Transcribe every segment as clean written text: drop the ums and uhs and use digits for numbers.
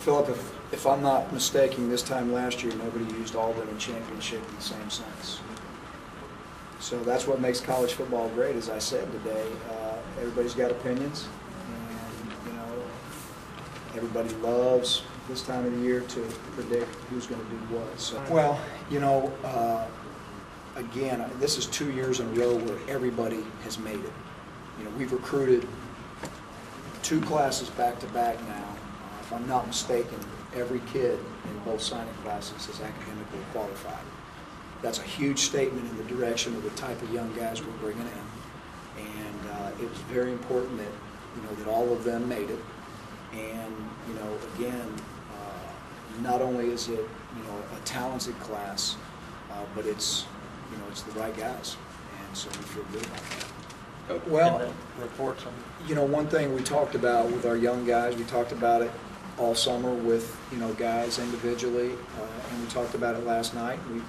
Philip, if I'm not mistaken, this time last year nobody used Auburn and championship in the same sense. So that's what makes college football great, as I said today. Everybody's got opinions, and everybody loves this time of the year to predict who's going to do what. So, well, again, this is 2 years in a row where everybody has made it. We've recruited 2 classes back to back now. If I'm not mistaken, every kid in both signing classes is academically qualified. That's a huge statement in the direction of the type of young guys we're bringing in, and it was very important that that all of them made it. And again, not only is it a talented class, but it's it's the right guys, and so we feel good about that. Well, reports on one thing we talked about with our young guys, we talked about it all summer with guys individually, and we talked about it last night. We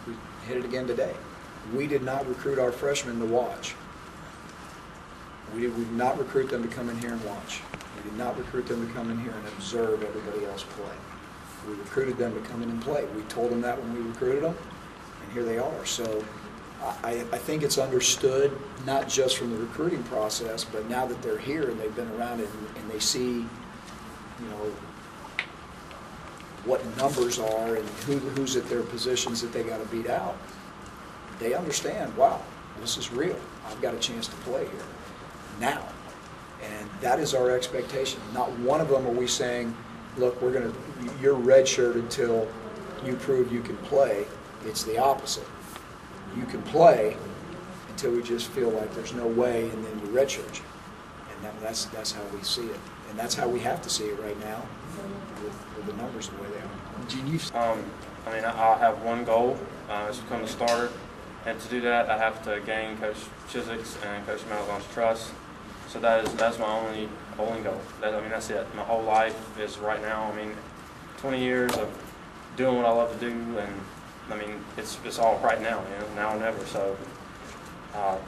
hit it again today. We did not recruit our freshmen to watch. We did not recruit them to come in here and watch. We did not recruit them to come in here and observe everybody else play. We recruited them to come in and play. We told them that when we recruited them, and here they are. So I think it's understood, not just from the recruiting process, but now that they're here and they've been around it and they see, what numbers are and who's at their positions that they got to beat out, they understand, wow, this is real. I've got a chance to play here now. And that is our expectation. Not one of them are we saying, look, you're redshirted until you prove you can play. It's the opposite. You can play until we just feel like there's no way, and then you redshirt you. And that's how we see it. And that's how we have to see it right now with the numbers the way they are. I have one goal, is to become a starter. And to do that, I have to gain Coach Chizik's and Coach Malzahn's trust. So that's my only goal. That's it. My whole life is right now. 20 years of doing what I love to do, and it's all right now. Now or never. So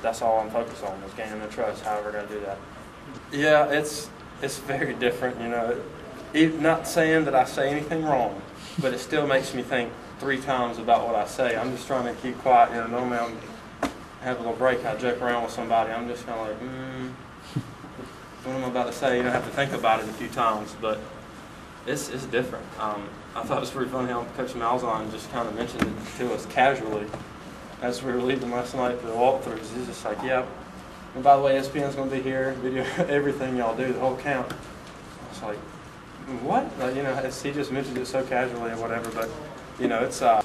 that's all I'm focused on, is gaining their trust. However, I got to do that. Yeah, it's very different. Not saying that I say anything wrong, but it still makes me think 3 times about what I say. I'm just trying to keep quiet. Normally I have a little break, I joke around with somebody. I'm just kind of like, what am I about to say? I have to think about it a few times, but it's different. I thought it was pretty funny how Coach Malzahn just kind of mentioned it to us casually as we were leaving last night for the walkthroughs. He's just like, yeah, and by the way, ESPN's going to be here, video everything y'all do, the whole camp. I was like, what? He just mentioned it so casually or whatever, but it's. Well,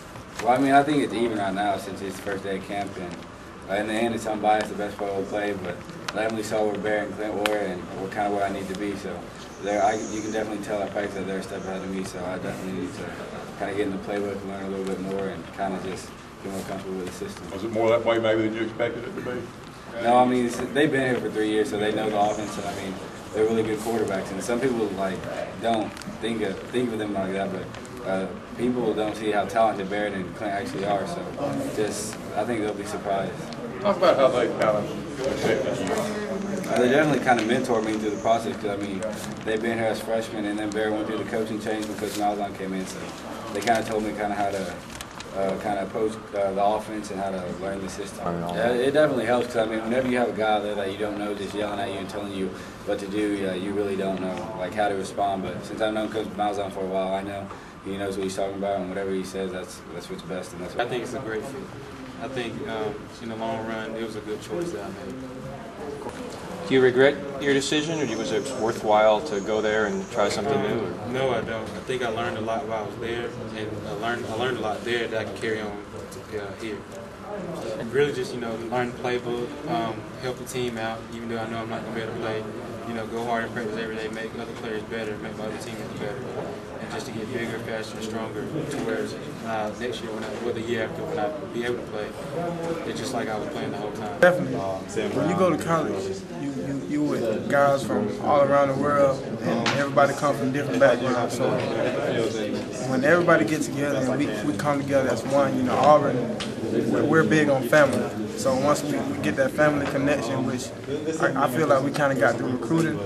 I think it's even right now since it's the first day of camp, and in the end, it's unbiased, the best player will play. But I definitely saw where Bear and Clint were, and we're kind of where I need to be. So you can definitely tell at practice that they're a step ahead of me. So I definitely need to kind of get in the playbook and learn a little bit more, and kind of just get more comfortable with the system. Was it more that way maybe than you expected it to be? No, they've been here for 3 years, so they know the offense, and they're really good quarterbacks. And some people don't think of them like that, but people don't see how talented Barrett and Clint actually are. So I think they'll be surprised. Talk about how they kind of affected you. They definitely kind of mentored me through the process, because they've been here as freshmen, and then Barrett went through the coaching change when Coach Malzahn came in. So they kind of told me kind of how to approach the offense and how to learn the system. It definitely helps, because whenever you have a guy there that you don't know just yelling at you and telling you what to do, you really don't know how to respond. But since I've known Coach Malzahn for a while, I know he knows what he's talking about, and whatever he says, that's what's best. And that's what I think it's a great fit. I think in the long run, it was a good choice that I made. Do you regret your decision, or was it worthwhile to go there and try something new? Or? No, I don't. I think I learned a lot while I was there, and I learned a lot there that I can carry on here. And really just, learn the playbook, help the team out, even though I know I'm not going to be able to play. Go hard in practice every day, make other players better, make my other teammates better, and just to get bigger, faster, and stronger. To where next year, or the year after, when I be able to play, it's just like I was playing the whole time. Definitely. When you go to college, you with guys from all around the world, and everybody come from different backgrounds. So when everybody gets together and we come together as one, Auburn, we're big on family. So once we get that family connection, which I feel like we kind of got through recruiting,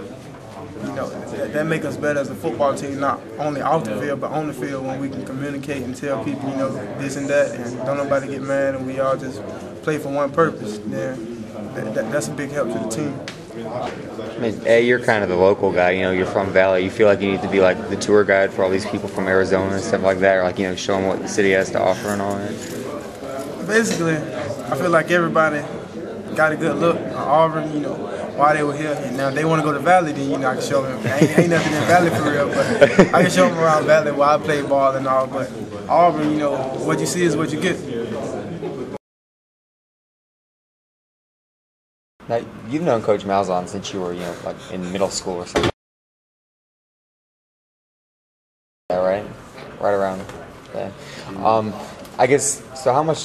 you know, that make us better as a football team, not only off the field, but on the field when we can communicate and tell people, you know, this and that, and don't nobody get mad, and we all just play for one purpose. Then that's a big help to the team. I mean, A, you're kind of the local guy, you know, you're from Valley. You feel like you need to be like the tour guide for all these people from Arizona and stuff like that, or like, you know, show them what the city has to offer and all that? Basically, I feel like everybody got a good look on Auburn, you know, while they were here. And now if they want to go to Valley, then, you know, I can show them. Ain't nothing in Valley for real, but I can show them around Valley where I play ball and all. But Auburn, you know, what you see is what you get. Now, you've known Coach Malzahn since you were, you know, like in middle school or something. Yeah, right? Right around there. I guess, so how much